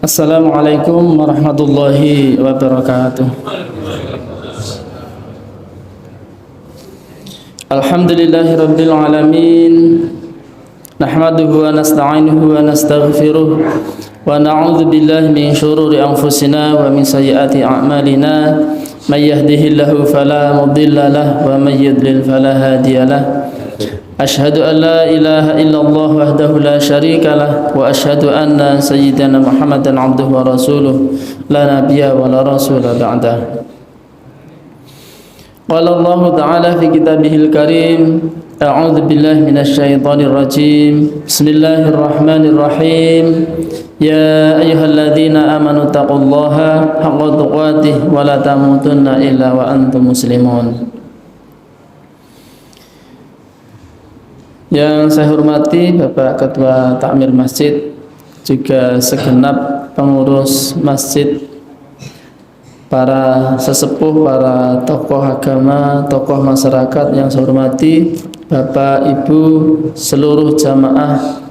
Assalamualaikum warahmatullahi wabarakatuh. Alhamdulillahi rabbil alamin. Nahmaduhu wa nasta'inuhu wa nastaghfiruh wa na'udzu billahi min shururi anfusina wa min sayyiati a'malina. May yahdihillahu fala mudilla lahu wa may yudlil fala hadiya lahu. Ashhadu an la ilaha illallah wahdahu la syarika lah wa ashhadu anna sayyidana Muhammadan abduhu wa rasuluh la nabiyya wa la rasula ba'dah. Qala Allah ta'ala fi kitabihil karim, a'udzu billahi minasy syaithanir rajim. Bismillahirrahmanirrahim. Ya ayyuhalladzina amanu taqullaha haqqa tuqatih wa la tamutunna illa wa antum muslimun. Yang saya hormati Bapak Ketua Takmir Masjid, juga segenap pengurus masjid, para sesepuh, para tokoh agama, tokoh masyarakat yang saya hormati, Bapak Ibu seluruh jamaah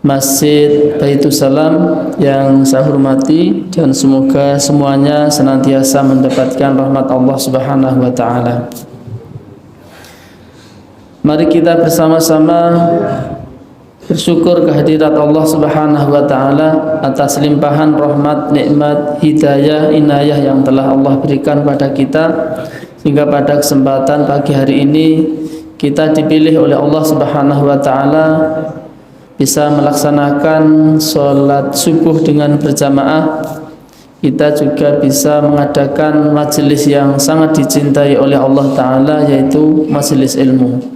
Masjid Baitus Salam yang saya hormati, dan semoga semuanya senantiasa mendapatkan rahmat Allah Subhanahu wa taala. Mari kita bersama-sama bersyukur kehadirat Allah Subhanahu wa taala atas limpahan rahmat, nikmat, hidayah, inayah yang telah Allah berikan pada kita, sehingga pada kesempatan pagi hari ini kita dipilih oleh Allah Subhanahu wa taala bisa melaksanakan sholat subuh dengan berjamaah. Kita juga bisa mengadakan majelis yang sangat dicintai oleh Allah taala, yaitu majelis ilmu.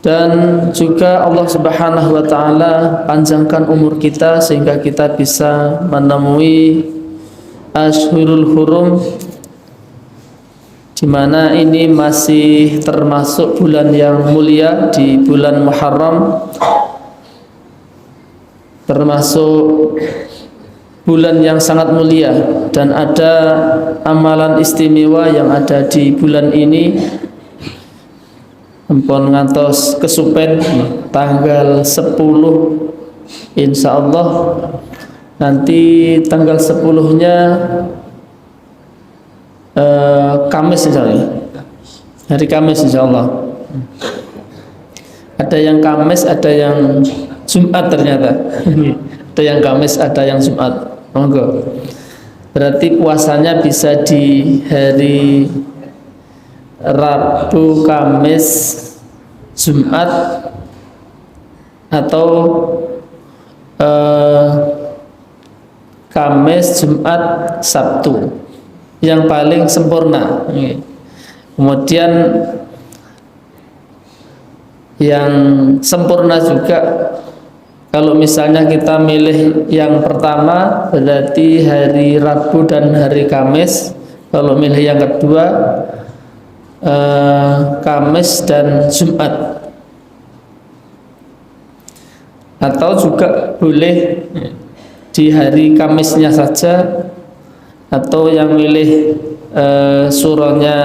Dan juga Allah Subhanahu wa taala panjangkan umur kita sehingga kita bisa menemui Ashhurul Hurum, di mana ini masih termasuk bulan yang mulia, di bulan Muharram, termasuk bulan yang sangat mulia, dan ada amalan istimewa yang ada di bulan ini. Empon ngantos kesupen tanggal 10, insyaallah nanti tanggal 10-nya Kamis, insyaallah hari Kamis insyaallah. Ada yang Kamis, ada yang Jumat ternyata. Ada yang Kamis, ada yang Jumat. Monggo. Berarti puasanya bisa di hari Rabu, Kamis, Jumat, atau Kamis, Jumat, Sabtu, yang paling sempurna. Kemudian yang sempurna juga kalau misalnya kita milih yang pertama berarti hari Rabu dan hari Kamis. Kalau milih yang kedua Kamis dan Jumat, atau juga boleh di hari Kamisnya saja, atau yang milih surahnya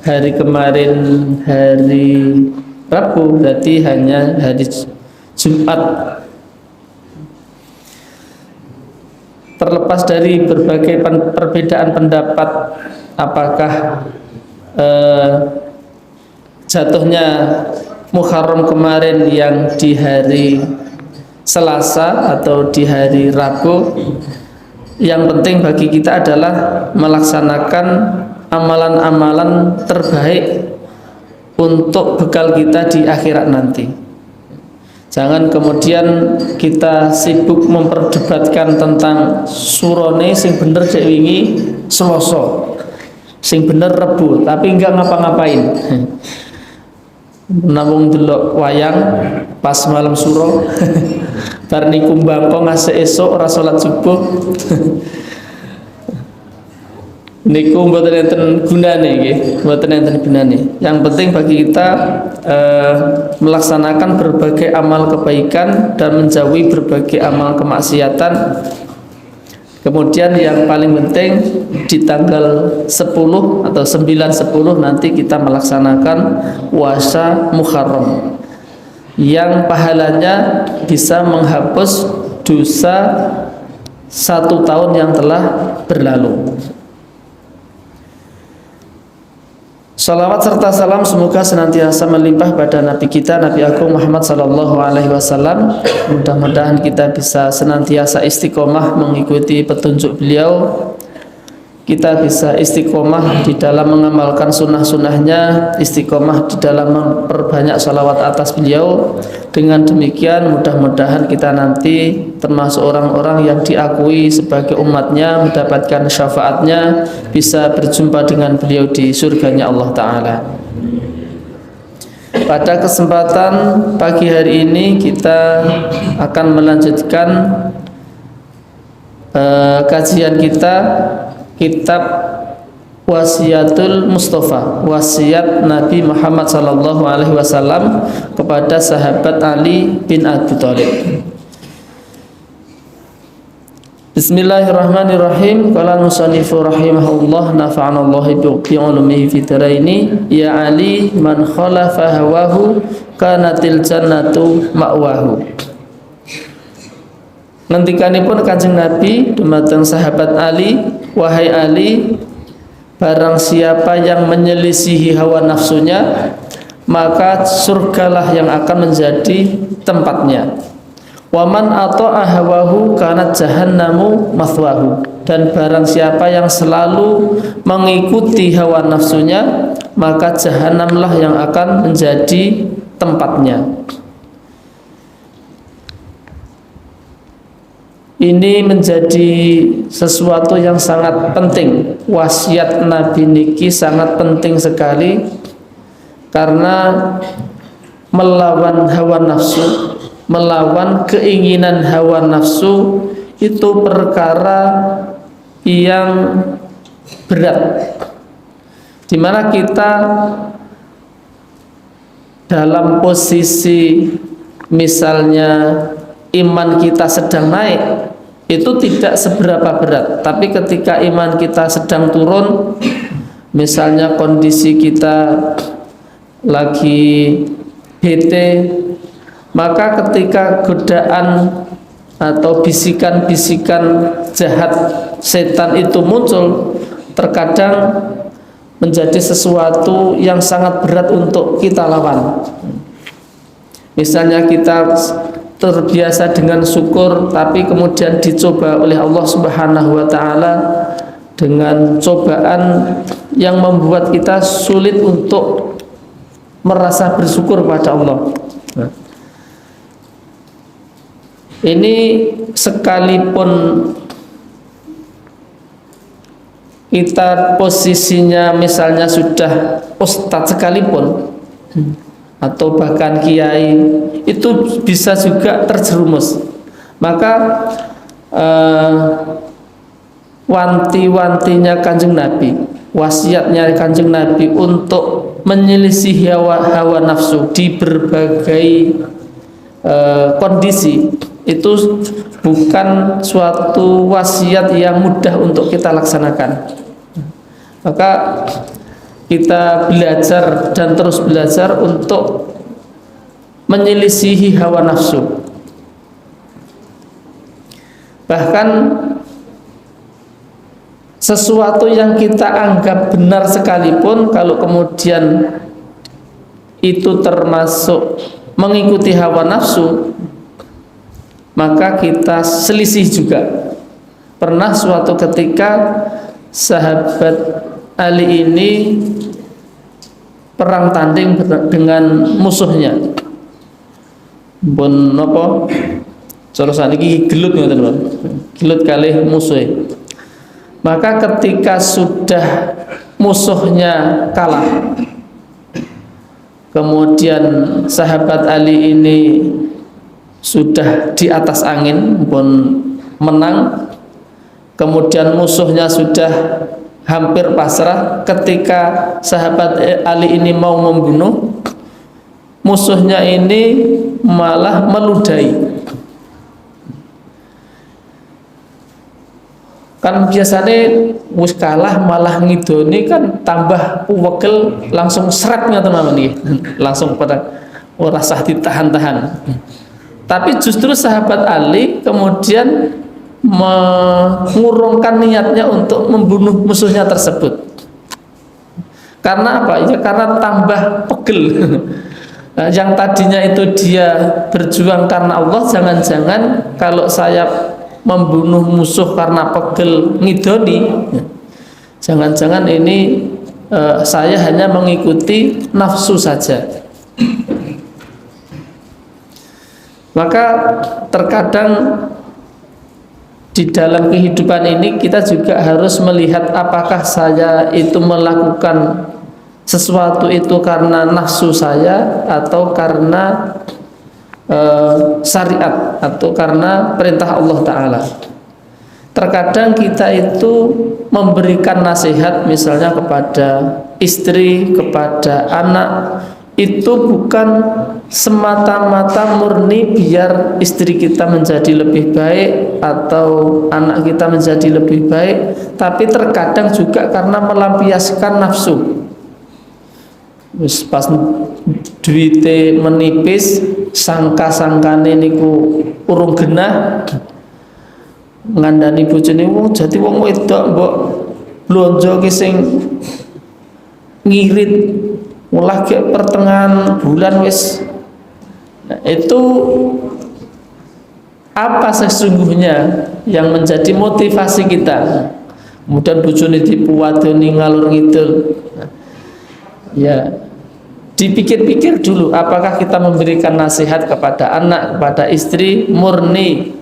hari kemarin hari Rabu berarti hanya hari Jumat. Terlepas dari berbagai perbedaan pendapat apakah jatuhnya Muharram kemarin yang di hari Selasa atau di hari Rabu, yang penting bagi kita adalah melaksanakan amalan-amalan terbaik untuk bekal kita di akhirat nanti. Jangan kemudian kita sibuk memperdebatkan tentang surone sing bener cek wingi Selasa, sing bener Rebu, tapi enggak ngapa-ngapain. Namung delok wayang pas malam suro, bar niku mbangko ngasih esok ora salat subuh. Niku mboten enten gunane nggih, mboten enten gunane. Yang penting bagi kita melaksanakan berbagai amal kebaikan dan menjauhi berbagai amal kemaksiatan. Kemudian yang paling penting di tanggal 10 atau 9-10 nanti kita melaksanakan puasa Muharram. yang pahalanya bisa menghapus dosa 1 tahun yang telah berlalu. Salawat serta salam semoga senantiasa melimpah pada Nabi kita, Nabi Agung Muhammad sallallahu alaihi wasallam. Mudah-mudahan kita bisa senantiasa istiqomah mengikuti petunjuk beliau. Kita bisa istiqomah di dalam mengamalkan sunnah-sunnahnya, istiqomah di dalam memperbanyak salawat atas beliau. Dengan demikian mudah-mudahan kita nanti termasuk orang-orang yang diakui sebagai umatnya, mendapatkan syafaatnya, bisa berjumpa dengan beliau di surganya Allah Ta'ala. Pada kesempatan pagi hari ini kita akan melanjutkan kajian kita, kitab Wasiatul Mustafa, wasiat Nabi Muhammad sallallahu alaihi wasallam kepada sahabat Ali bin Abi Thalib. Bismillahirrahmanirrahim. Qala musannifu rahimahullah nafa'anallahu bi ulumihi fid dharaini. Ya Ali, man khalafa hawahu kanatil jannatu ma'wahu. Ngendikanipun Kanjeng Nabi dumateng sahabat Ali, wahai Ali, barang siapa yang menyelisihi hawa nafsunya, maka surgalah yang akan menjadi tempatnya. Waman ata'a hawahu kanat jahannamu mathwahu. Dan barang siapa yang selalu mengikuti hawa nafsunya, maka jahanamlah yang akan menjadi tempatnya. Ini menjadi sesuatu yang sangat penting. Wasiat Nabi niki sangat penting sekali, karena melawan hawa nafsu, melawan keinginan hawa nafsu itu perkara yang berat, dimana kita dalam posisi misalnya iman kita sedang naik, itu tidak seberapa berat. Tapi ketika iman kita sedang turun, misalnya kondisi kita lagi bete, maka ketika godaan atau bisikan-bisikan jahat setan itu muncul, terkadang menjadi sesuatu yang sangat berat untuk kita lawan. Misalnya kita terbiasa dengan syukur, tapi kemudian dicoba oleh Allah Subhanahu wa Ta'ala dengan cobaan yang membuat kita sulit untuk merasa bersyukur pada Allah. Ini sekalipun kita posisinya misalnya sudah ustadz sekalipun, atau bahkan kiai, itu bisa juga terjerumus. Maka wanti-wantinya Kanjeng Nabi, wasiatnya Kanjeng Nabi untuk menyelisihi hawa nafsu di berbagai kondisi, itu bukan suatu wasiat yang mudah untuk kita laksanakan. Maka kita belajar dan terus belajar untuk menyelisihi hawa nafsu. Bahkan sesuatu yang kita anggap benar sekalipun, kalau kemudian itu termasuk mengikuti hawa nafsu, maka kita selisih juga. Pernah suatu ketika sahabat Ali ini perang tanding dengan musuhnya. Pun napa? Cara saniki gelut ngoten lho. Gelut kalih musuhe. Maka ketika sudah musuhnya kalah, kemudian sahabat Ali ini sudah di atas angin, pun menang, kemudian musuhnya sudah hampir pasrah. Ketika sahabat Ali ini mau membunuh, musuhnya ini malah meludahi. Kan biasanya wis kalah malah ngidoni, kan tambah uwegel, langsung seret ngoten mawon nggih. Langsung pada ora sah ditahan-tahan. Tapi justru sahabat Ali kemudian mengurungkan niatnya untuk membunuh musuhnya tersebut. Karena apa? Ya karena tambah pegel. Yang tadinya itu dia berjuang karena Allah, jangan-jangan kalau saya membunuh musuh karena pegel ngidoni, jangan-jangan ini saya hanya mengikuti nafsu saja. Maka terkadang di dalam kehidupan ini kita juga harus melihat apakah saya itu melakukan sesuatu itu karena nafsu saya atau karena syariat atau karena perintah Allah Ta'ala. Terkadang kita itu memberikan nasihat misalnya kepada istri, kepada anak, itu bukan semata-mata murni biar istri kita menjadi lebih baik atau anak kita menjadi lebih baik, tapi terkadang juga karena melampiaskan nafsu. Pas duite menipis, sangka-sangkane niku urung genah, ngandani bojone wong jati wong wedok mbok blonjo ki sing ngirit mulai ke pertengahan bulan wis. Nah, itu apa sesungguhnya yang menjadi motivasi kita? Kemudian bojone dipuwadoni ngalur ngidul. Nah, ya dipikir-pikir dulu apakah kita memberikan nasihat kepada anak, kepada istri murni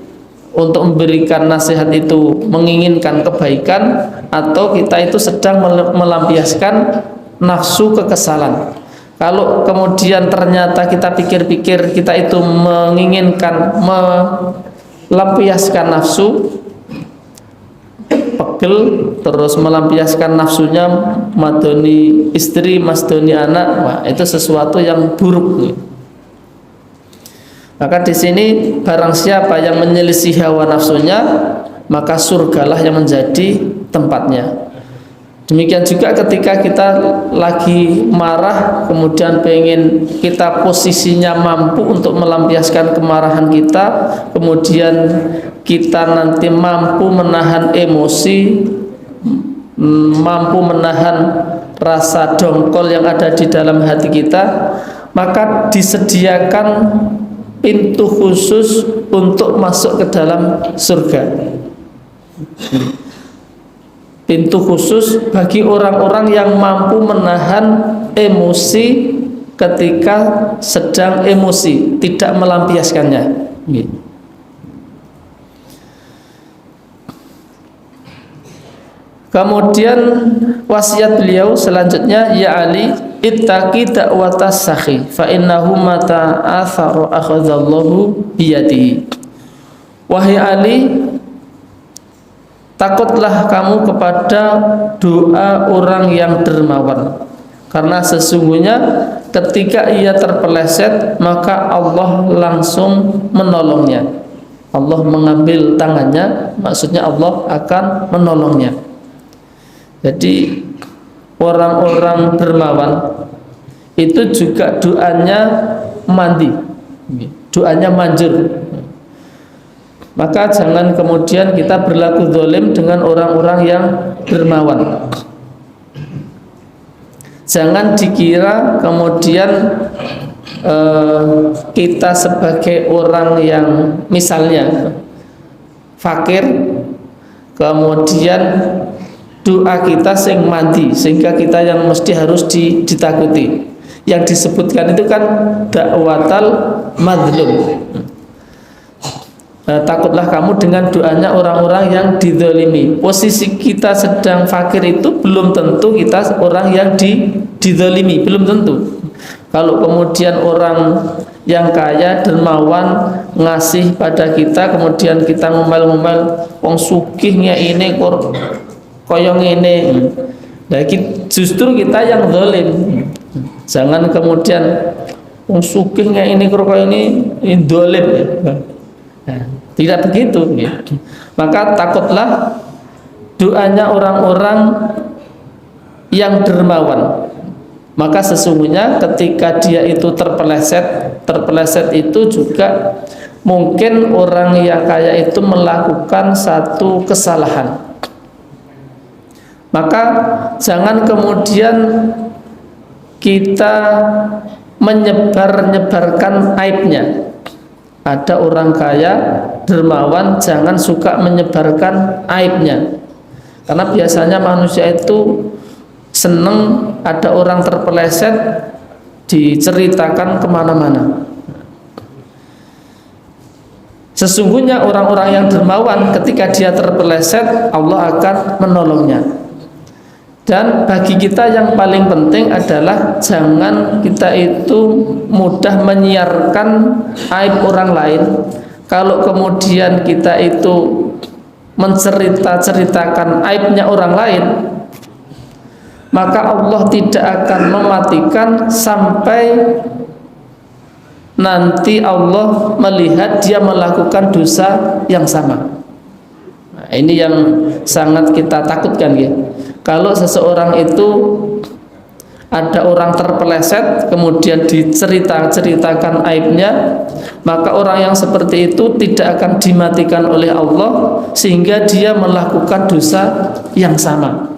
untuk memberikan nasihat itu menginginkan kebaikan, atau kita itu sedang melampiaskan nafsu kekesalan. Kalau kemudian ternyata kita pikir-pikir kita itu menginginkan melampiaskan nafsu, pegel terus melampiaskan nafsunya madoni istri, masdoni anak, wah itu sesuatu yang buruk. Maka di sini barang siapa yang menyelisih hawa nafsunya, maka surgalah yang menjadi tempatnya. Demikian juga ketika kita lagi marah, kemudian pengen kita posisinya mampu untuk melampiaskan kemarahan kita, kemudian kita nanti mampu menahan emosi, mampu menahan rasa dongkol yang ada di dalam hati kita, maka disediakan pintu khusus untuk masuk ke dalam surga. Pintu khusus bagi orang-orang yang mampu menahan emosi ketika sedang emosi, tidak melampiaskannya. Kemudian wasiat beliau selanjutnya, ya Ali, ittaqi da'watas sakhi fa innahu mata athara akhadallahu biyadihi. Wahai Ali, takutlah kamu kepada doa orang yang dermawan, karena sesungguhnya ketika ia terpeleset maka Allah langsung menolongnya. Allah mengambil tangannya, maksudnya Allah akan menolongnya. Jadi orang-orang dermawan itu juga doanya mandi, doanya manjur. Maka jangan kemudian kita berlaku zalim dengan orang-orang yang dermawan. Jangan dikira kemudian kita sebagai orang yang misalnya fakir, kemudian doa kita sing mandi sehingga kita yang mesti harus ditakuti. Yang disebutkan itu kan dakwatal madlum. Takutlah kamu dengan doanya orang-orang yang dizalimi. Posisi kita sedang fakir itu belum tentu kita orang yang dizalimi, belum tentu. Kalau kemudian orang yang kaya dermawan ngasih pada kita, kemudian kita ngomel-ngomel wong sugihnya ini koyong ini, nah, justru kita yang zalim. Jangan kemudian wong sugihnya ini koyong ini zalim. Nah, tidak begitu. Maka takutlah doanya orang-orang yang dermawan. Maka sesungguhnya ketika dia itu terpeleset itu juga mungkin orang yang kaya itu melakukan satu kesalahan. Maka jangan kemudian kita menyebarkan aibnya. Ada orang kaya dermawan, jangan suka menyebarkan aibnya, karena biasanya manusia itu seneng ada orang terpeleset diceritakan kemana-mana. Sesungguhnya orang-orang yang dermawan ketika dia terpeleset, Allah akan menolongnya. Dan bagi kita yang paling penting adalah jangan kita itu mudah menyiarkan aib orang lain. Kalau kemudian kita itu menceritakan aibnya orang lain, maka Allah tidak akan mematikan sampai nanti Allah melihat dia melakukan dosa yang sama. Nah, ini yang sangat kita takutkan ya. Kalau seseorang itu ada orang terpeleset kemudian diceritakan aibnya, maka orang yang seperti itu tidak akan dimatikan oleh Allah sehingga dia melakukan dosa yang sama.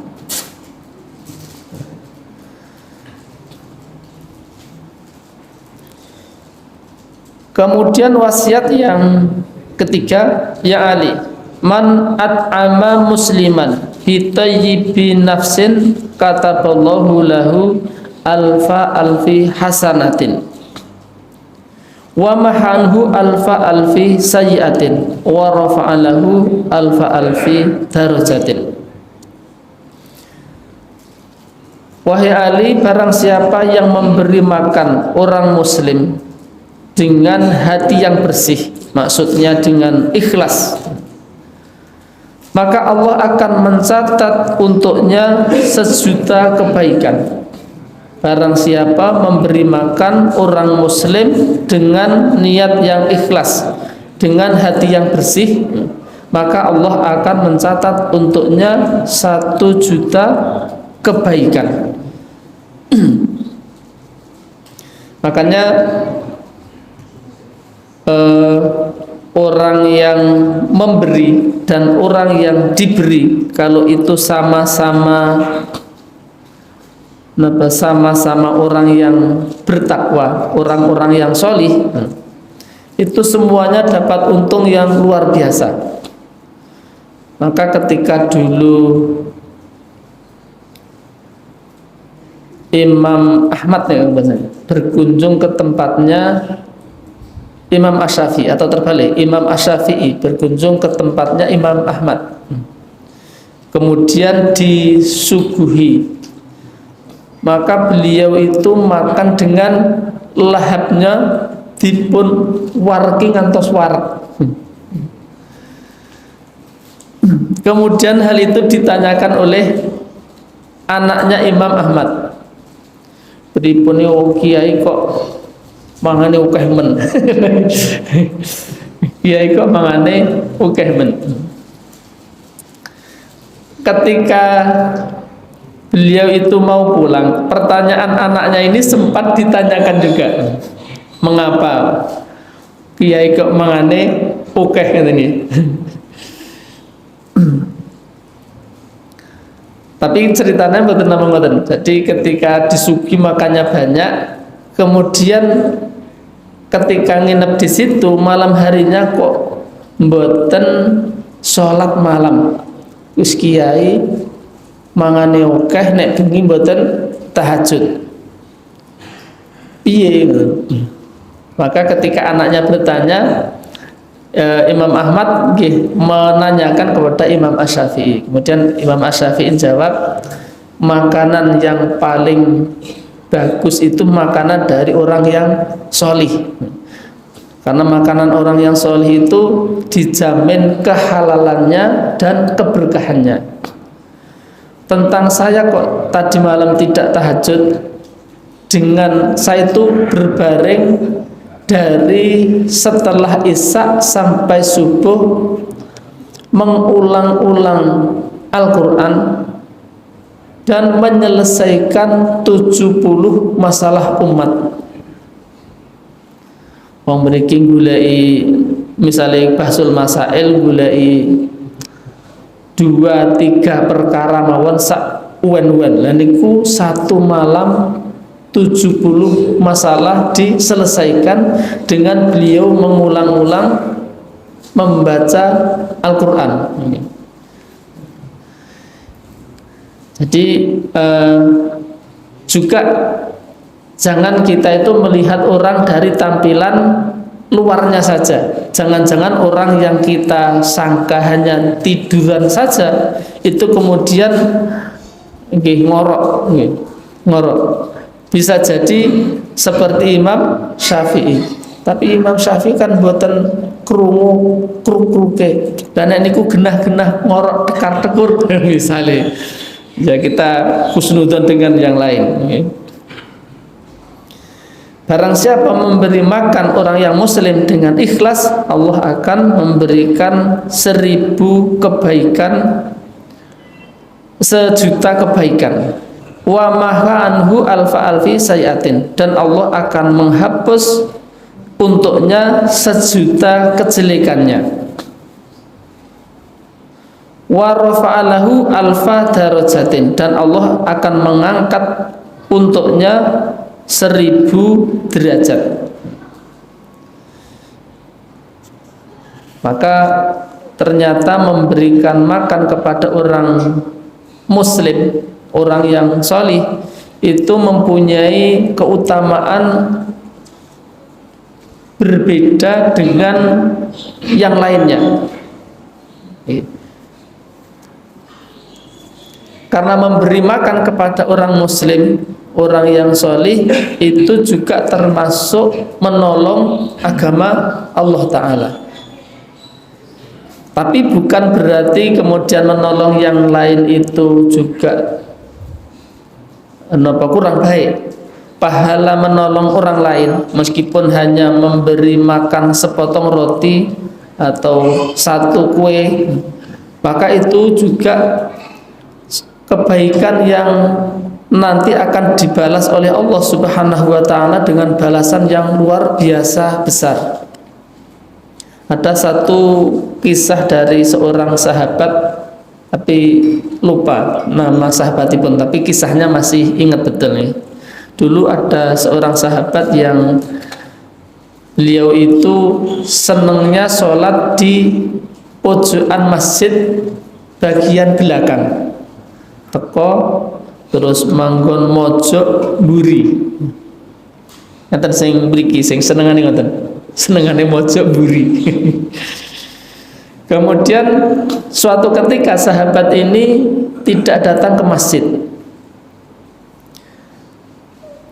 Kemudian wasiat yang ketiga, ya Ali, man at'ama musliman bitayyibi nafsin kataballahu lahu alfi hasanatin wa mahanhu alfi sayyiatin wa rafa'alahu alfi darajatin. Wahai Ali, barang siapa yang memberi makan orang muslim dengan hati yang bersih, maksudnya dengan ikhlas, maka Allah akan mencatat untuknya 1.000.000 kebaikan. Barang siapa memberi makan orang muslim dengan niat yang ikhlas, dengan hati yang bersih, maka Allah akan mencatat untuknya 1.000.000 kebaikan. Makanya orang yang memberi dan orang yang diberi, kalau itu sama-sama orang yang bertakwa, orang-orang yang sholih, itu semuanya dapat untung yang luar biasa. Maka ketika dulu Imam Ahmad berkunjung ke tempatnya Imam Asy-Syafi'i, atau terbalik, Imam Asy-Syafi'i berkunjung ke tempatnya Imam Ahmad, kemudian disuguhi, maka beliau itu makan dengan lahapnya dipun warki ngantos warak. Kemudian hal itu ditanyakan oleh anaknya Imam Ahmad, pripun kiai kok mangane ukeh men. Kiai kok mangane ukeh men. Ketika beliau itu mau pulang, pertanyaan anaknya ini sempat ditanyakan juga, mengapa kiai kok mangane ukeh katanya. Tapi ceritanya mboten namung ngoten. Jadi ketika disugi makannya banyak, kemudian ketika nginep di situ malam harinya kok mboten sholat malam. Wis kiai mangane akeh nek bengi mboten tahajud. Piye? Maka ketika anaknya bertanya, Imam Ahmad menanyakan kepada Imam Asy-Syafi'i. Kemudian Imam Asy-Syafi'i jawab, makanan yang paling bagus itu makanan dari orang yang sholih. Karena makanan orang yang sholih itu dijamin kehalalannya dan keberkahannya. Tentang saya kok tadi malam tidak tahajud, dengan saya itu berbaring dari setelah Isya sampai subuh mengulang-ulang Al-Quran dan menyelesaikan 70 masalah umat. Wong mriki goleki misale bahsul masail goleki 2-3 perkara mawon sak uwen-uwen. Lah niku satu malam 70 masalah diselesaikan dengan beliau mengulang-ulang membaca Al-Qur'an. Jadi juga jangan kita itu melihat orang dari tampilan luarnya saja. Jangan-jangan orang yang kita sangka hanya tiduran saja itu kemudian ngorok. Bisa jadi seperti Imam Syafi'i. Tapi Imam Syafi'i kan buatan krungu kruk-kruke. Dan niku genah-genah ngorok tekar-tekur misalnya. Ya kita husnudzon dengan yang lain. Barang siapa memberi makan orang yang muslim dengan ikhlas, Allah akan memberikan 1000 kebaikan, 1.000.000 kebaikan. Wa maha anhu alfa alfi sayatin, dan Allah akan menghapus untuknya 1.000.000 kejelekannya. Wa rafa'alahu alfa darajatin, dan Allah akan mengangkat untuknya 1000 derajat. Maka ternyata memberikan makan kepada orang muslim, orang yang solih, itu mempunyai keutamaan berbeda dengan yang lainnya. Karena memberi makan kepada orang muslim, orang yang solih, itu juga termasuk menolong agama Allah Ta'ala. Tapi bukan berarti kemudian menolong yang lain itu juga kurang baik. Pahala menolong orang lain meskipun hanya memberi makan sepotong roti atau 1 kue, maka itu juga kebaikan yang nanti akan dibalas oleh Allah Subhanahu wa Ta'ala dengan balasan yang luar biasa besar. Ada satu kisah dari seorang sahabat, tapi lupa nama sahabatipun, tapi kisahnya masih ingat betul nih. Dulu ada seorang sahabat yang beliau itu senangnya sholat di pojokan masjid bagian belakang. Teko terus manggon mojok mburi. Ngaten sing mriki sing senengane ngoten. Senengane mojok mburi. Kemudian suatu ketika sahabat ini tidak datang ke masjid.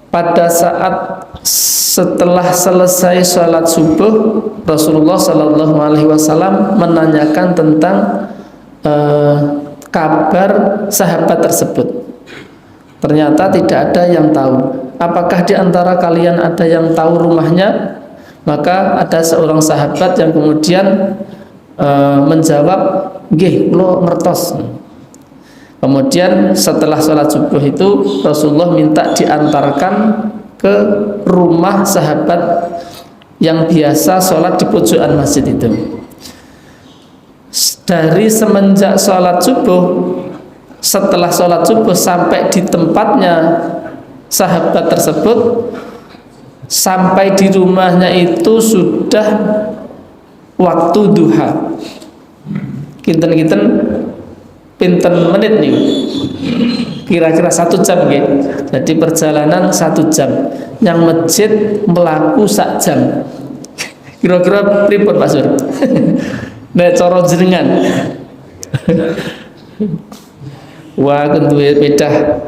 Pada saat setelah selesai sholat subuh, Rasulullah Shallallahu Alaihi Wasallam menanyakan tentang kabar sahabat tersebut. Ternyata tidak ada yang tahu. Apakah di antara kalian ada yang tahu rumahnya? Maka ada seorang sahabat yang kemudian menjawab, nggih, kula ngertos. Kemudian setelah sholat subuh itu Rasulullah minta diantarkan ke rumah sahabat yang biasa sholat di pojokan masjid itu. Dari semenjak sholat subuh, setelah sholat subuh sampai di tempatnya sahabat tersebut, sampai di rumahnya itu sudah waktu duha. Kinten-kinten pinten menit nih, kira-kira 1 jam gitu. Jadi perjalanan 1 jam, yang masjid melaku 1 jam. Kira-kira pripun Pak Sur? Nek cara jenengan. Wah, duwe pedah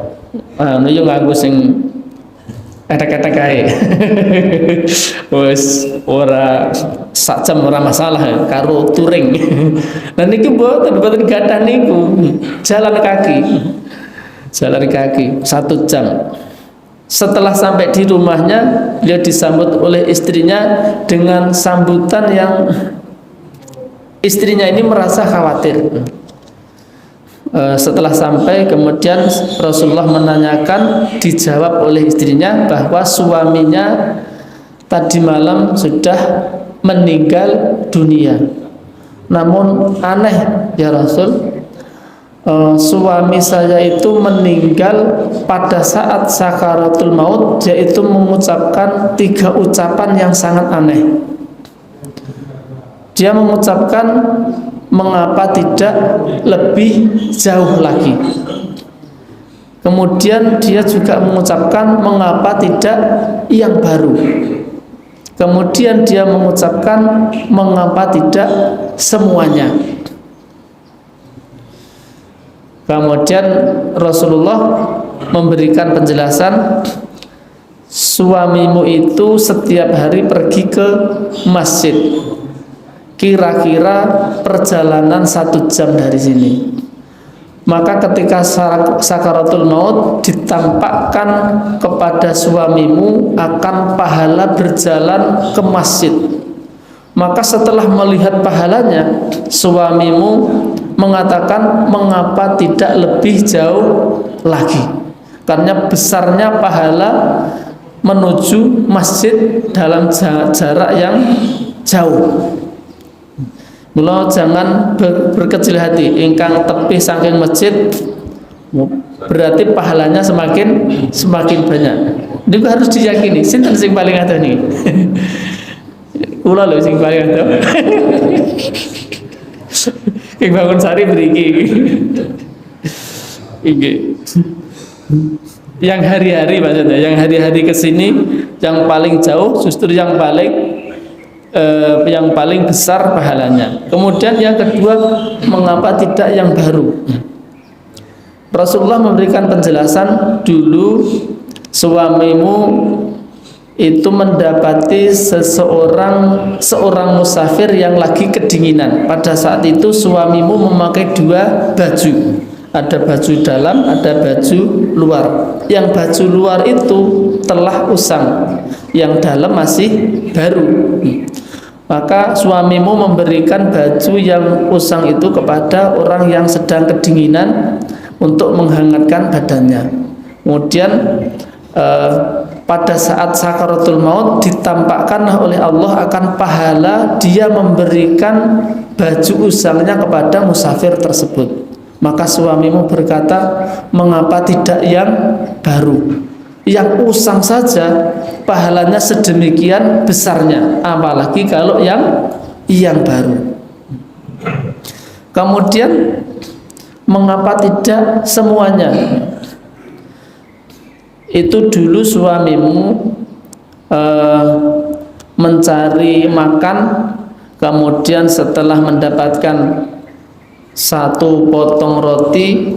anu yo nganggo sing etek-etek ae. Wes ora 1 jam ora masalah karo touring. Nah niki mboten gadah niku. Jalan kaki. Jalan kaki 1 jam. Setelah sampai di rumahnya, dia disambut oleh istrinya dengan sambutan yang istrinya ini merasa khawatir. Setelah sampai kemudian Rasulullah menanyakan, dijawab oleh istrinya bahwa suaminya tadi malam sudah meninggal dunia. Namun aneh ya Rasul, suami saya itu meninggal pada saat sakaratul maut, yaitu mengucapkan 3 ucapan yang sangat aneh. Dia mengucapkan, mengapa tidak lebih jauh lagi. Kemudian dia juga mengucapkan, mengapa tidak yang baru. Kemudian dia mengucapkan, mengapa tidak semuanya. Kemudian Rasulullah memberikan penjelasan, suamimu itu setiap hari pergi ke masjid, kira-kira perjalanan 1 jam dari sini. Maka ketika sakaratul maut ditampakkan kepada suamimu akan pahala berjalan ke masjid. Maka setelah melihat pahalanya, suamimu mengatakan, mengapa tidak lebih jauh lagi. Karena besarnya pahala menuju masjid dalam jarak yang jauh. Mula jangan berkecil hati, ingkang tepi saking masjid berarti pahalanya semakin banyak. Ini harus diyakini. Sinten sing paling ada nih? Kula lho sing paling ada. Ing Bangun Sari mriki. Nggih. Yang hari-hari maksudnya, yang hari-hari ke sini yang paling jauh justru yang paling besar pahalanya. Kemudian yang kedua, mengapa tidak yang baru? Rasulullah memberikan penjelasan, dulu suamimu itu mendapati seorang musafir yang lagi kedinginan. Pada saat itu suamimu memakai 2 baju, ada baju dalam, ada baju luar. Yang baju luar itu telah usang, yang dalam masih baru. Maka suamimu memberikan baju yang usang itu kepada orang yang sedang kedinginan untuk menghangatkan badannya. Kemudian pada saat sakaratul maut ditampakkanlah oleh Allah akan pahala dia memberikan baju usangnya kepada musafir tersebut. Maka suamimu berkata, mengapa tidak yang baru? Yang usang saja pahalanya sedemikian besarnya, apalagi kalau yang baru. Kemudian mengapa tidak semuanya? Itu dulu suamimu mencari makan, kemudian setelah mendapatkan 1 potong roti,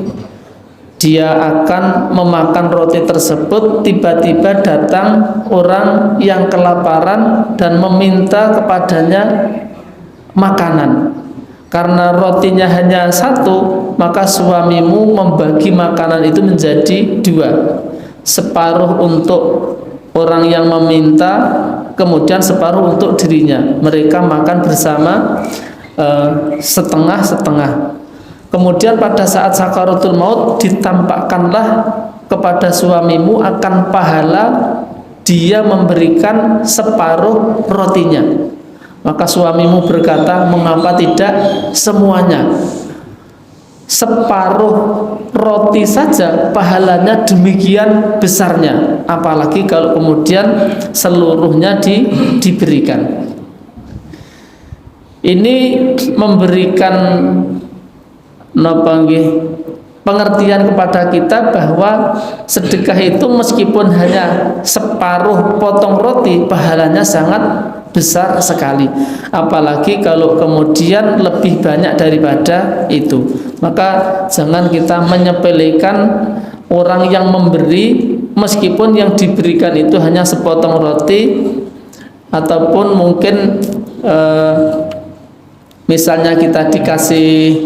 dia akan memakan roti tersebut. Tiba-tiba datang orang yang kelaparan dan meminta kepadanya makanan. Karena rotinya hanya 1, maka suamimu membagi makanan itu menjadi 2, separuh untuk orang yang meminta, kemudian separuh untuk dirinya. Mereka makan bersama setengah-setengah. Kemudian pada saat sakaratul maut ditampakkanlah kepada suamimu akan pahala dia memberikan separuh rotinya. Maka suamimu berkata, mengapa tidak semuanya? Separuh roti saja pahalanya demikian besarnya, apalagi kalau kemudian seluruhnya diberikan. Ini memberikan pengertian kepada kita bahwa sedekah itu meskipun hanya separuh potong roti, pahalanya sangat besar sekali, apalagi kalau kemudian lebih banyak daripada itu. Maka jangan kita menyepelekan orang yang memberi, meskipun yang diberikan itu hanya sepotong roti, ataupun mungkin misalnya kita dikasih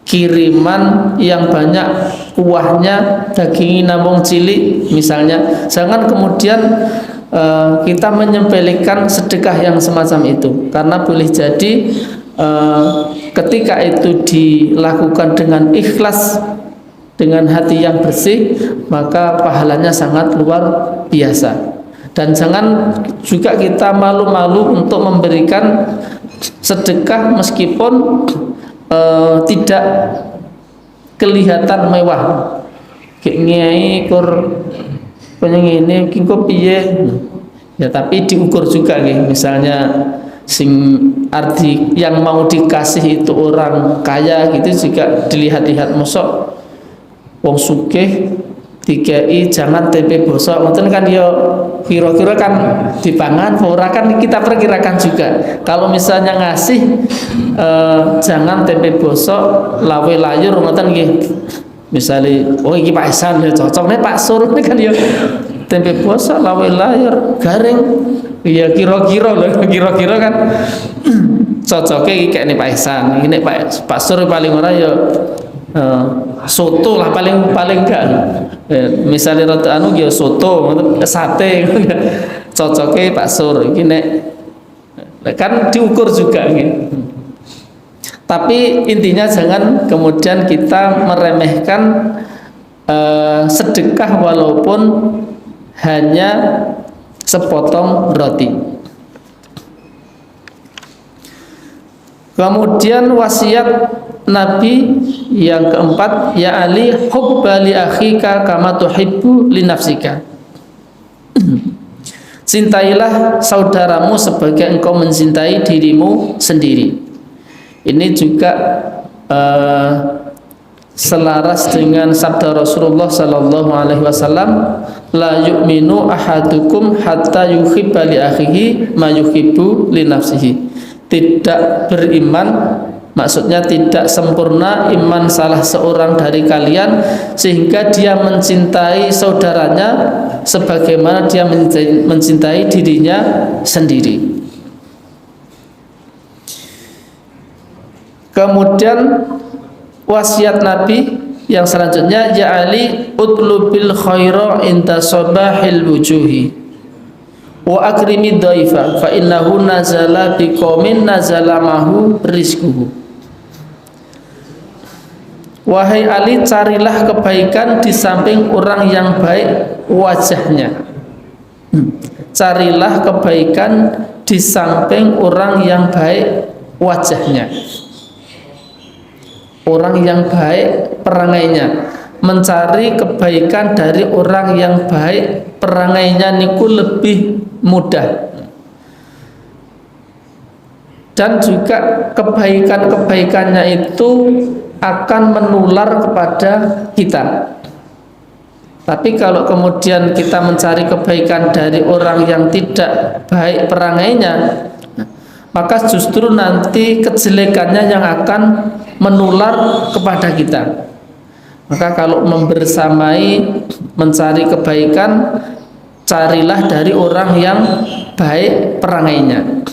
kiriman yang banyak kuahnya, dagingnya namun cilik misalnya. Jangan kemudian kita menyepelekan sedekah yang semacam itu, karena boleh jadi ketika itu dilakukan dengan ikhlas, dengan hati yang bersih, maka pahalanya sangat luar biasa. Dan jangan juga kita malu-malu untuk memberikan sedekah meskipun tidak kelihatan mewah. Kayak nyai kur ini kingko piye, ya tapi diukur juga nih. Misalnya arti yang mau dikasih itu orang kaya gitu juga dilihat-lihat, mosok wong sugih dikai jangan tempe bosok ngoten kan ya kira-kira kan dipangan ora kan kita perkirakan juga. Kalau misalnya ngasih jangan tempe bosok lawe layur ngoten nggih. Misale oh iki Pak Ihsan ya cocok nek Pak Sur kan ya tempe bosok lawe layur garing ya kira-kira kan cocoknya iki kayak Pak Ihsan. Ini Pak Sur paling ora ya soto lah paling enggak. Misalnya rada anu ya soto, sate cocoknya Pak Sur iki nek kan diukur juga gitu. Tapi intinya jangan kemudian kita meremehkan sedekah walaupun hanya sepotong roti. Kemudian wasiat Nabi yang keempat, ya Ali hubba li akhika kama tuhibbu li nafsika. Cintailah saudaramu sebagai engkau mencintai dirimu sendiri. Ini juga selaras dengan sabda Rasulullah sallallahu alaihi wasallam, la yu'minu ahadukum hatta yuhibba li akhihi ma yuhibbu li nafsihi. Tidak beriman, maksudnya tidak sempurna iman salah seorang dari kalian sehingga dia mencintai saudaranya sebagaimana dia mencintai dirinya sendiri. Kemudian wasiat Nabi yang selanjutnya, ya Ali utlubil khaira inda sabahil wujuhi wa akrimi dhaifa fa innahu nazala biqaumin nazala mahu rizquhu. Wahai Ali, carilah kebaikan di samping orang yang baik wajahnya. Carilah kebaikan di samping orang yang baik wajahnya. Orang yang baik perangainya, mencari kebaikan dari orang yang baik perangainya niku lebih mudah. Dan juga kebaikan-kebaikannya itu akan menular kepada kita. Tapi kalau kemudian kita mencari kebaikan dari orang yang tidak baik perangainya, maka justru nanti kejelekannya yang akan menular kepada kita. Maka kalau membersamai mencari kebaikan, carilah dari orang yang baik perangainya.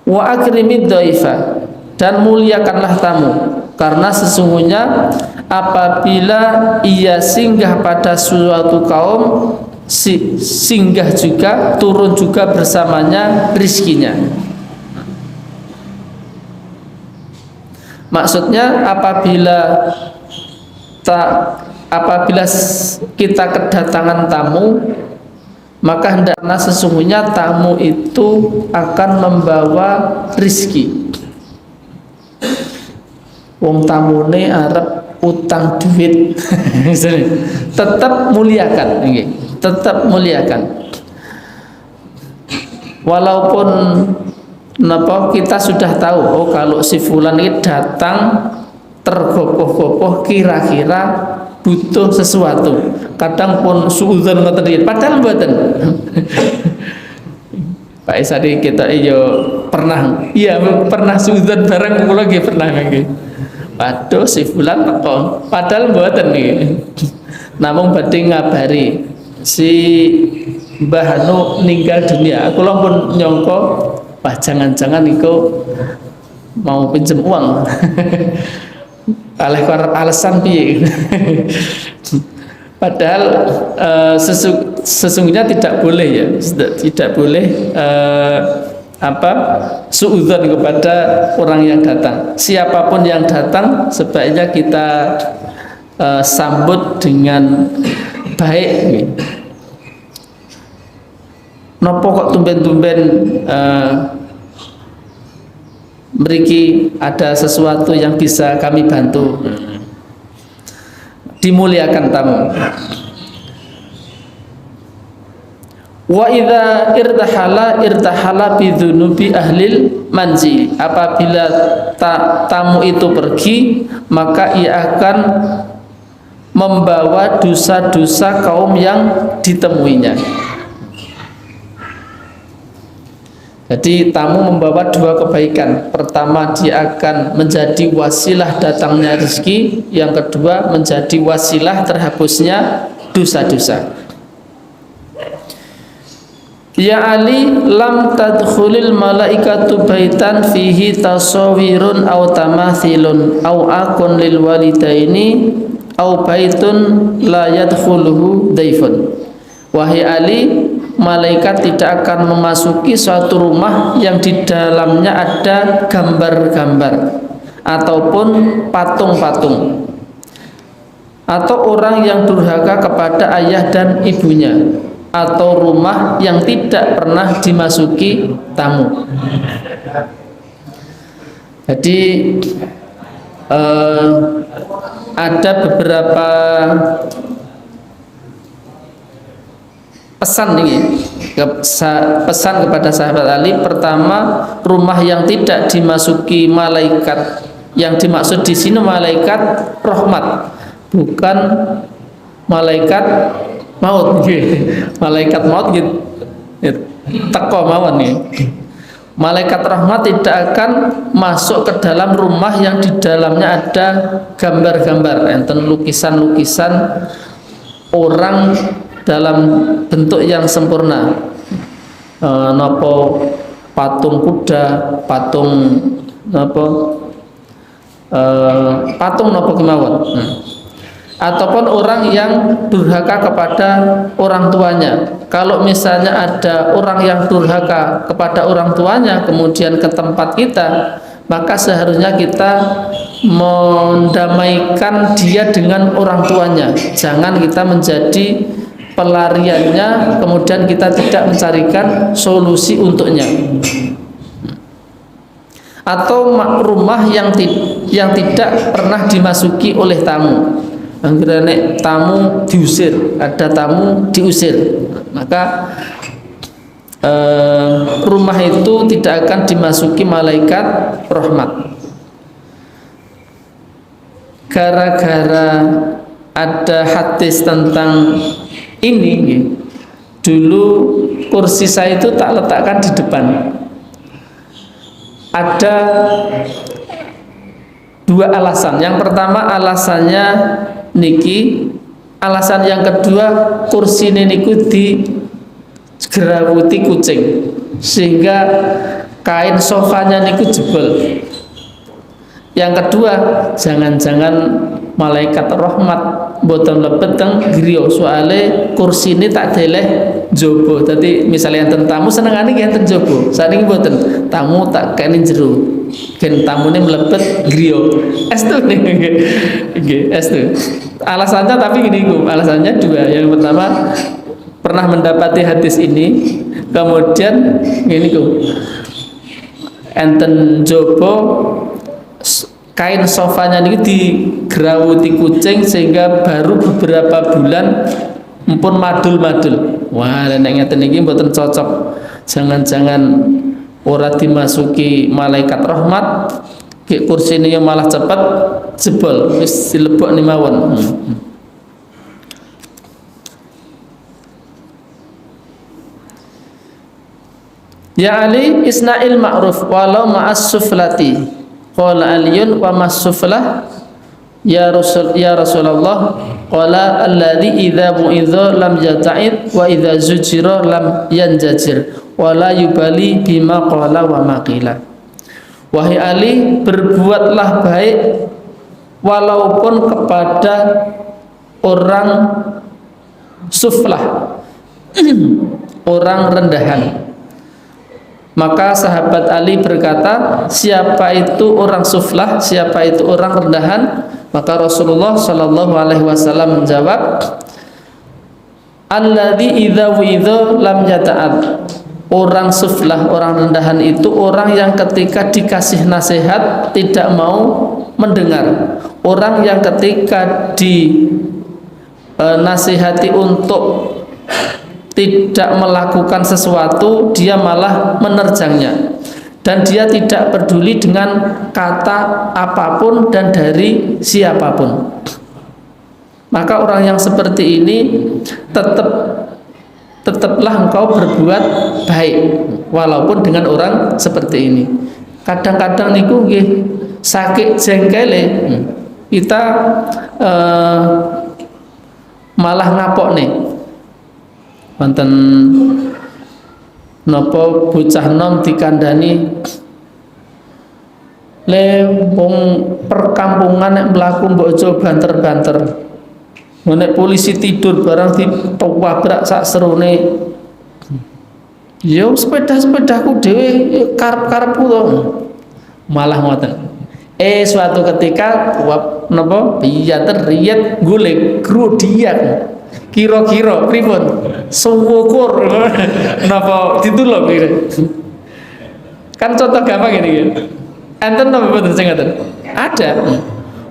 Wa akrimid dhaifa, dan muliakanlah tamu, karena sesungguhnya apabila ia singgah pada suatu kaum, singgah juga, turun juga bersamanya rizkinya. Maksudnya apabila kita kedatangan tamu, maka hendaknya sesungguhnya tamu itu akan membawa rizki. Wong tamune arep utang duit tetap muliakan, tetap muliakan. Walaupun kita sudah tahu, oh kalau si fulan ini datang tergopoh-gopoh kira-kira butuh sesuatu, kadang pun suudzon ngoten, padahal mboten. Pak Isadi kita pernah suudzon bareng kula nggih pernah nggih. Waduh si fulan teko, padahal mboten nggih. Namung badhe ngabari si Mbah Anu ninggal dunia. Kula pun nyangka wah jangan-jangan iku mau pinjem uang. Alasan piye? Padahal sesungguhnya tidak boleh ya, tidak boleh suudzon kepada orang yang datang. Siapapun yang datang sebaiknya kita sambut dengan baik. Nopo kok tumben-tumben mriki ada sesuatu yang bisa kami bantu. Dimuliakan tamu. Wa idza irtahala bidzunubi ahlil manzil. Apabila tamu itu pergi, maka ia akan membawa dosa-dosa kaum yang ditemuinya. Jadi tamu membawa dua kebaikan. Pertama, dia akan menjadi wasilah datangnya rezeki. Yang kedua, menjadi wasilah terhapusnya dosa-dosa. Ya Ali, lam tadkhulil malaikatu baitan fihi tasawirun aw tamathilun aw akun lil walidaini aw baitun la yadkhuluhu daifun. Wahai Ali, malaikat tidak akan memasuki suatu rumah yang di dalamnya ada gambar-gambar ataupun patung-patung, atau orang yang durhaka kepada ayah dan ibunya, atau rumah yang tidak pernah dimasuki tamu. Jadi ada beberapa pesan ini, pesan kepada sahabat Ali. Pertama, rumah yang tidak dimasuki malaikat. Yang dimaksud di sini malaikat rahmat, bukan malaikat maut. Malaikat maut gitu, teko mawon nih. Malaikat rahmat tidak akan masuk ke dalam rumah yang di dalamnya ada gambar-gambar, enten lukisan-lukisan orang dalam bentuk yang sempurna. Nopo patung kuda, patung nopo patung nopo kemawon. Ataupun orang yang durhaka kepada orang tuanya. Kalau misalnya ada orang yang durhaka kepada orang tuanya kemudian ke tempat kita, maka seharusnya kita mendamaikan dia dengan orang tuanya. Jangan kita menjadi pelariannya, kemudian kita tidak mencarikan solusi untuknya. Atau rumah yang tidak pernah dimasuki oleh tamu. Akhirnya tamu diusir, ada tamu diusir, maka rumah itu tidak akan dimasuki malaikat rahmat. Gara-gara ada hadis tentang ini, dulu kursi saya itu tak letakkan di depan. Ada dua alasan. Yang pertama alasannya niki, alasan yang kedua kursi ini niku digerawuti kucing sehingga kain sofanya niku jebol. Yang kedua, jangan-jangan malaikat rahmat boten lebet teng griya, soale kursi ini tak deleh jobo. Dadi misalnya enten tamu senengane nggih enten jobo, saniki boten, tamu tak kene jero. Gen tamune mlebet griya. Estu nggih, estu. Alasannya tapi gini, alasannya dua. Yang pertama, pernah mendapati hadis ini, kemudian gini enten jobo kain sofanya ini digerawuti kucing sehingga baru beberapa bulan pun madul-madul. Wah, nek ngeten iki mboten cocok. Jangan-jangan ora dimasuki malaikat rahmat, kursi ini malah cepat jebol, wis dilebokne mawon. Ya Ali, isna'il ma'ruf walau ma'as suflati. Qala aliyun wa masuflah ya Rasulullah. Qala alladhi idza bu'idha lam yata'id wa idza zujira lam yanjajir wa la yubali bima qala wa maqila. Wahai Ali, berbuatlah baik walaupun kepada orang suflah, orang rendahan. Maka sahabat Ali berkata, siapa itu orang suflah, siapa itu orang rendahan? Maka Rasulullah Shallallahu Alaihi Wasallam menjawab, alladzi idza wa'idha lam yata'ad. Orang suflah, orang rendahan itu orang yang ketika dikasih nasihat tidak mau mendengar. Orang yang ketika dinasihati untuk tidak melakukan sesuatu, dia malah menerjangnya, dan dia tidak peduli dengan kata apapun dan dari siapapun. Maka orang yang seperti ini tetaplah engkau berbuat baik walaupun dengan orang seperti ini. Kadang-kadang niku nggih sakit jengkele kita malah ngapok nih. Wonten napa bocah nom dikandani le wong perkampungan nek mlaku mbok aja banter-banter. Nek polisi tidur barang ditobrak sak serone. Yo sepeda-sepedaku dhewe karep-karepku to. Malah ngoten. Suatu ketika napa biyater riyet golek grodiak. Kira-kira pripun? Syukur napa ditulung kira. Kan contoh gampang ini. Enten napa mboten sing ngaten? Ada.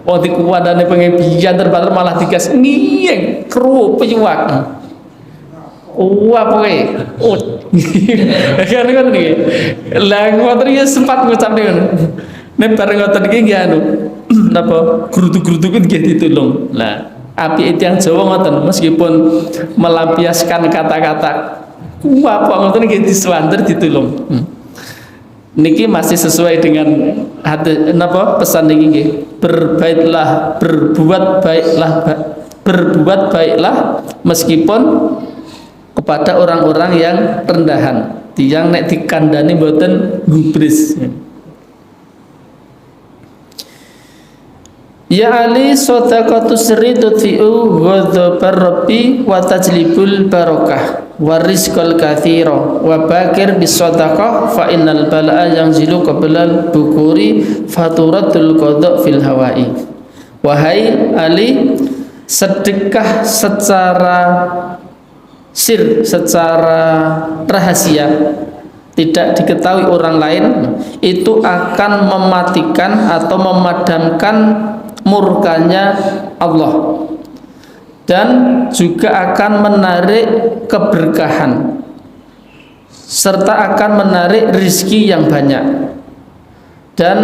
Wong dikuwadane pengen biyanter bater malah digas ngiyeng kru penyuwak. Wah pokoke. Kan ngoten iki. Lah ngoten iki sempat ngucap ngono. Nek bareng ngoten iki nggih anu napa grutu-grutu nggih ditulung. Lah api itu yang Jawa ngoten, meskipun melampiaskan kata-kata apa ngoten nggih diswanter ditulung. Niki masih sesuai dengan hati napa pesan niki nggih. Berbuat baiklah meskipun kepada orang-orang yang rendahan. Tiyang nek dikandani mboten gubris. Ya Ali sadaqatu sirri tudfi'u ghadhabar rabbi wa tajlibul barakah wa rizqal katsira wa bakir bis sadaqah fa innal bala'a yanzilu qablal bukuri faturatul qada fil hawa'i. Wahai Ali, sedekah secara secara rahasia, tidak diketahui orang lain, itu akan mematikan atau memadamkan murkanya Allah, dan juga akan menarik keberkahan serta akan menarik rizki yang banyak. Dan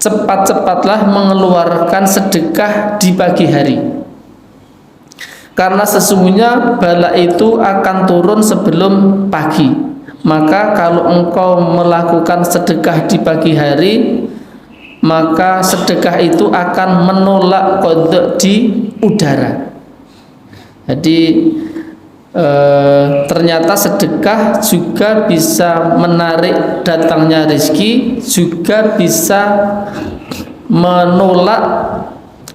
cepat-cepatlah mengeluarkan sedekah di pagi hari, karena sesungguhnya bala itu akan turun sebelum pagi. Maka kalau engkau melakukan sedekah di pagi hari, maka sedekah itu akan menolak qada di udara. Jadi ternyata sedekah juga bisa menarik datangnya rezeki, juga bisa menolak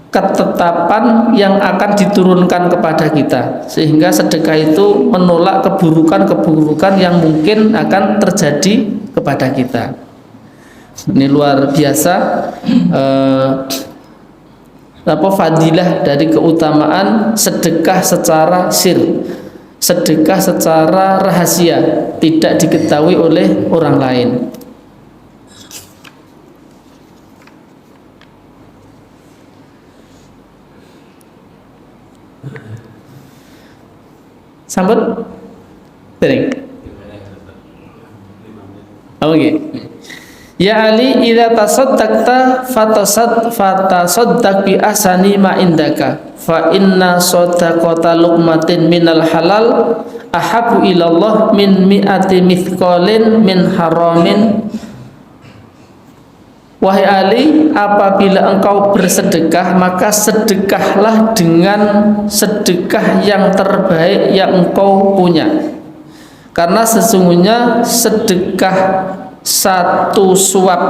ketetapan yang akan diturunkan kepada kita, sehingga sedekah itu menolak keburukan-keburukan yang mungkin akan terjadi kepada kita. Ini luar biasa fadilah dari keutamaan sedekah secara sedekah secara rahasia, tidak diketahui oleh orang lain. Sambut tering. Oke. Ya Ali, idza tasaddaqta fatasaddaq bi ahsani ma indaka, fa inna sadaqata luqmatin minal halal ahabu ilallah min mi'ati mithqalin min haramin. Wahai Ali, apabila engkau bersedekah, maka sedekahlah dengan sedekah yang terbaik yang engkau punya, karena sesungguhnya sedekah satu suap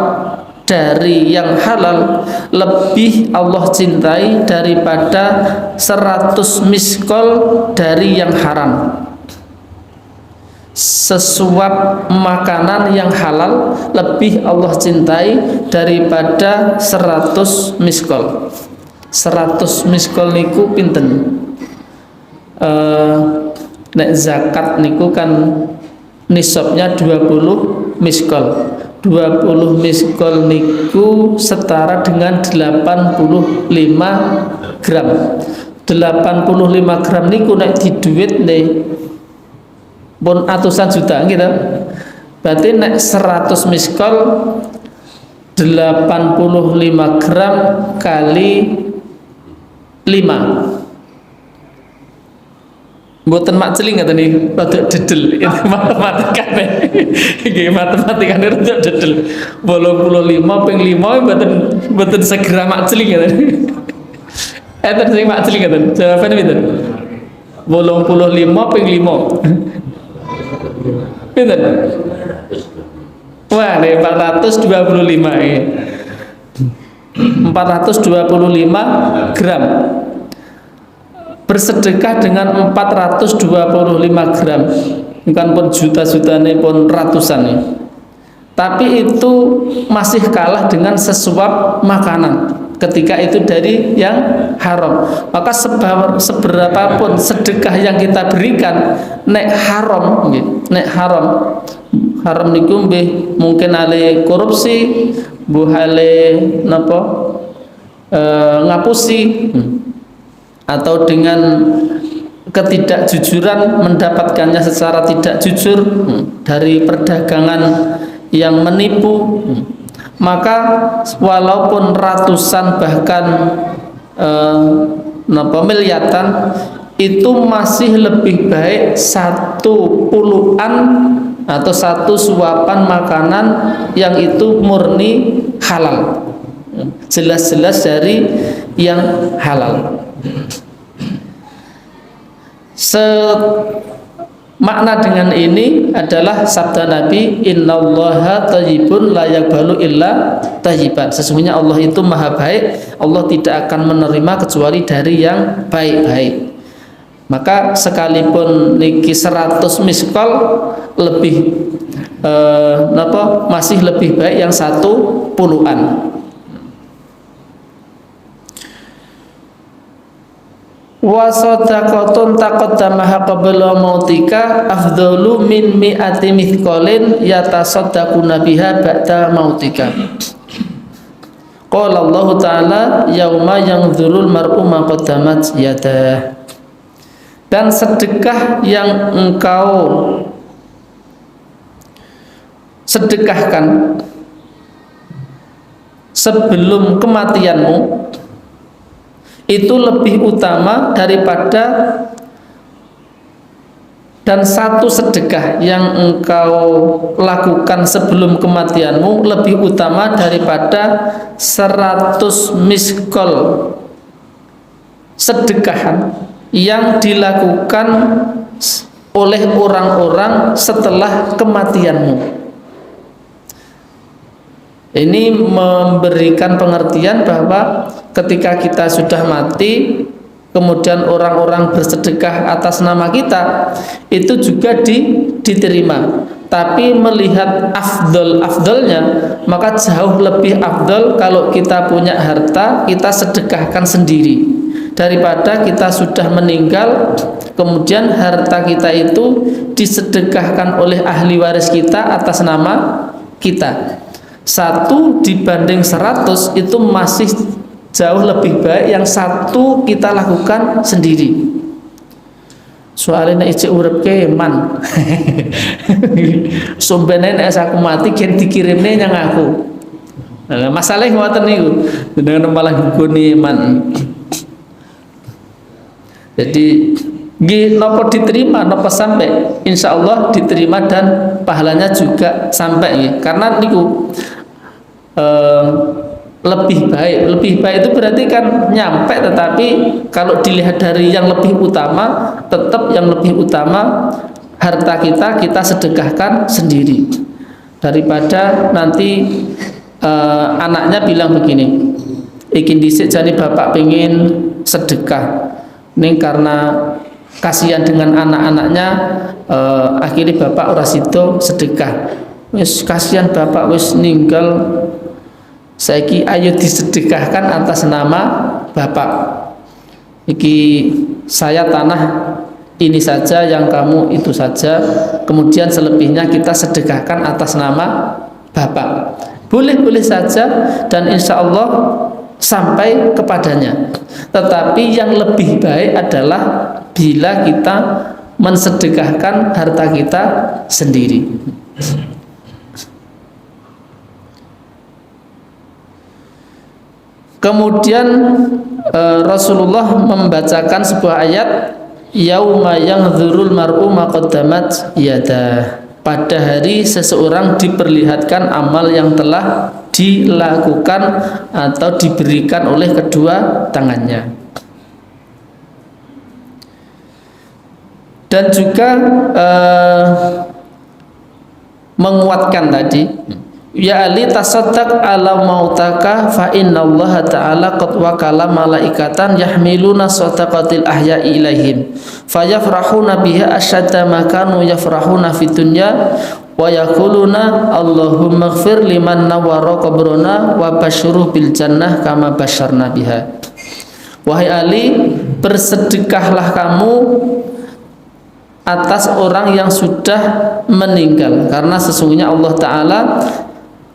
dari yang halal lebih Allah cintai daripada 100 miskol dari yang haram. sesuap makanan yang halal lebih Allah cintai daripada 100 miskol. 100 miskol niku pinten? Nek zakat niku kan nisabnya 20 miskol. 20 miskol niku setara dengan 85 gram. 85 gram niku nek di duit nih pun atusan juta gitu. Berarti nek 100 miskol 85 gram kali 5. Mboten makceling ngoten niku, rada dedel. Itu matematikane. Nggih, matematikane rada dedel. 85 ping 5 mboten segera makceling ngoten. Enten sing makceling ngoten. Jawabane pinten? 85 ping 5. Pinten? Wah, 425 ya. 425 gram. Bersedekah dengan 425 gram. Bukan pun juta-jutanya pun ratusan ya. Tapi itu masih kalah dengan sesuap makanan ketika itu dari yang haram. Maka seberapapun sedekah yang kita berikan nek haram niku mungkin ale korupsi, buhale napa ngapusi, atau dengan ketidakjujuran mendapatkannya secara tidak jujur dari perdagangan yang menipu, maka walaupun ratusan bahkan miliatan itu masih lebih baik 1 puluhan atau 1 suapan makanan yang itu murni halal, jelas-jelas dari yang halal. Makna dengan ini adalah sabda Nabi, innallaha thayyibun la yaqbalu illa thayyiban. Sesungguhnya Allah itu maha baik, Allah tidak akan menerima kecuali dari yang baik-baik. Maka sekalipun niki 100 miskol lebih masih lebih baik yang 1 puluhan. Wa sadaqatun taqaddamaha qabla mautika afdalu min mi'ati mithqalin yatasaddaquna biha ba'da mautika. Qala Allah Ta'ala yauma yanzurul mar'u ma qaddamat yadah. Dan sedekah yang engkau sedekahkan sebelum kematianmu itu lebih utama daripada, dan 1 sedekah yang engkau lakukan sebelum kematianmu lebih utama daripada 100 miskol sedekahan yang dilakukan oleh orang-orang setelah kematianmu. Ini memberikan pengertian bahwa ketika kita sudah mati, kemudian orang-orang bersedekah atas nama kita, itu juga diterima. Tapi melihat afdolnya, maka jauh lebih afdol kalau kita punya harta, kita sedekahkan sendiri, daripada kita sudah meninggal, kemudian harta kita itu disedekahkan oleh ahli waris kita atas nama kita. 1 dibanding 100 itu masih jauh lebih baik yang 1 kita lakukan sendiri. Soalnya nek urip ke man. Sumpene nek aku mati gen dikirimne nyang aku. Nah, masalah ngoten niku. Dengan malah nggone man. Jadi nggih napa diterima napa sampai, insyaallah diterima dan pahalanya juga sampai nggih. Karena niku lebih baik itu berarti kan nyampe, tetapi kalau dilihat dari yang lebih utama, tetap yang lebih utama harta kita sedekahkan sendiri, daripada nanti anaknya bilang begini, ikin dhisik jane bapak pengen sedekah ning karena kasihan dengan anak-anaknya, akhirnya bapak ora sido sedekah. Wis kasihan bapak wis ninggal, saiki ayo disedekahkan atas nama bapak. Iki saya tanah ini saja, yang kamu itu saja, kemudian selebihnya kita sedekahkan atas nama bapak. Boleh-boleh saja dan insya Allah sampai kepadanya. Tetapi yang lebih baik adalah bila kita mensedekahkan harta kita sendiri. Kemudian Rasulullah membacakan sebuah ayat, yauma yangdzurul mar'u ma qaddamat yadah. Pada hari seseorang diperlihatkan amal yang telah dilakukan atau diberikan oleh kedua tangannya. Dan juga menguatkan tadi, ya Ali tasaddaq ala mautaka fa innallaha ta'ala qad wakala malaikatan yahmiluna sadaqatil ahya'i ilaihim fayafrahuna biha asyadda ma kanu yafrahuna fid dunya wa yaquluna Allahumma ighfir liman nawwara qabrana wa basyirhu bil jannah kama basyarna biha. Wahai Ali, bersedekahlah kamu atas orang yang sudah meninggal, karena sesungguhnya Allah Ta'ala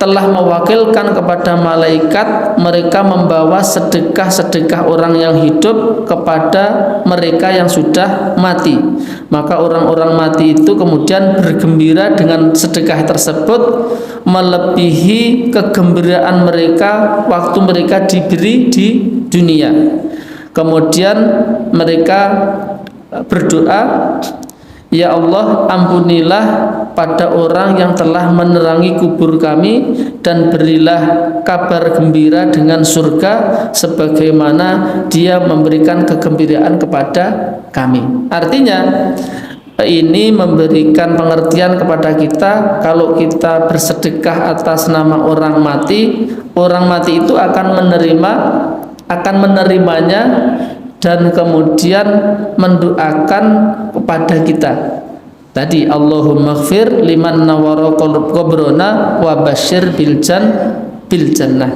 telah mewakilkan kepada malaikat mereka membawa sedekah-sedekah orang yang hidup kepada mereka yang sudah mati. Maka orang-orang mati itu kemudian bergembira dengan sedekah tersebut, melebihi kegembiraan mereka waktu mereka diberi di dunia. Kemudian mereka berdoa, ya Allah, ampunilah pada orang yang telah menerangi kubur kami dan berilah kabar gembira dengan surga sebagaimana dia memberikan kegembiraan kepada kami. Artinya ini memberikan pengertian kepada kita, kalau kita bersedekah atas nama orang mati itu akan menerimanya dan kemudian mendoakan kepada kita. Tadi Allahumma ighfir liman nawwara qabrana wa basyir bil jannah.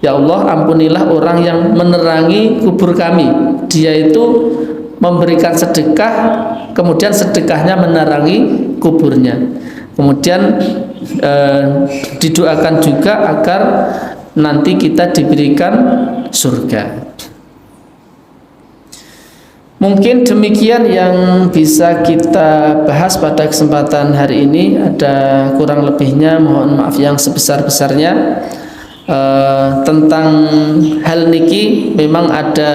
Ya Allah, ampunilah orang yang menerangi kubur kami. Dia itu memberikan sedekah, kemudian sedekahnya menerangi kuburnya. Kemudian didoakan juga agar nanti kita diberikan surga. Mungkin demikian yang bisa kita bahas pada kesempatan hari ini. Ada kurang lebihnya mohon maaf yang sebesar-besarnya. Tentang hal niki memang ada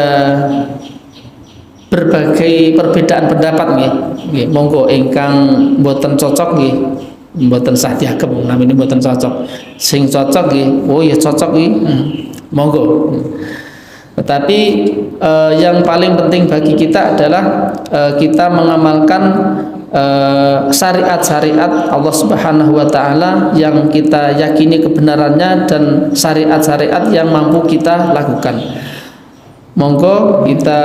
berbagai perbedaan pendapat nggih. Monggo ingkang mboten cocok nggih, mboten sah diagem, namine mboten cocok. Sing cocok nggih, oh ya cocok nggih. Monggo. Tetapi yang paling penting bagi kita adalah kita mengamalkan syariat-syariat Allah Subhanahu wa Ta'ala yang kita yakini kebenarannya dan syariat-syariat yang mampu kita lakukan. Monggo kita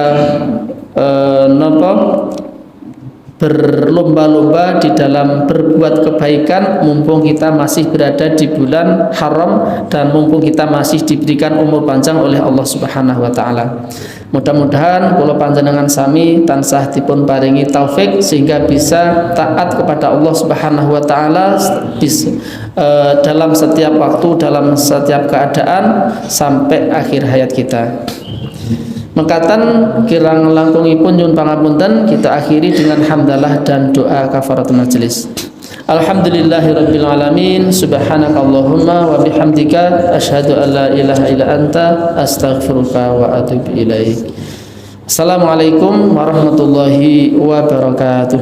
berlomba-lomba di dalam berbuat kebaikan mumpung kita masih berada di bulan haram dan mumpung kita masih diberikan umur panjang oleh Allah Subhanahu wa Ta'ala. Mudah-mudahan kula panjenengan sami tansah dipun paringi taufik sehingga bisa taat kepada Allah Subhanahu wa Ta'ala dalam setiap waktu, dalam setiap keadaan sampai akhir hayat kita. Mekatan kirang langkungipun nyuwun pangapunten, kita akhiri dengan hamdalah dan doa kafaratul majelis. Alhamdulillahirabbil alamin, subhanakallahumma wa bihamdika asyhadu an la ilaha illa anta astaghfiruka wa atubu ilaik. Assalamualaikum warahmatullahi wabarakatuh.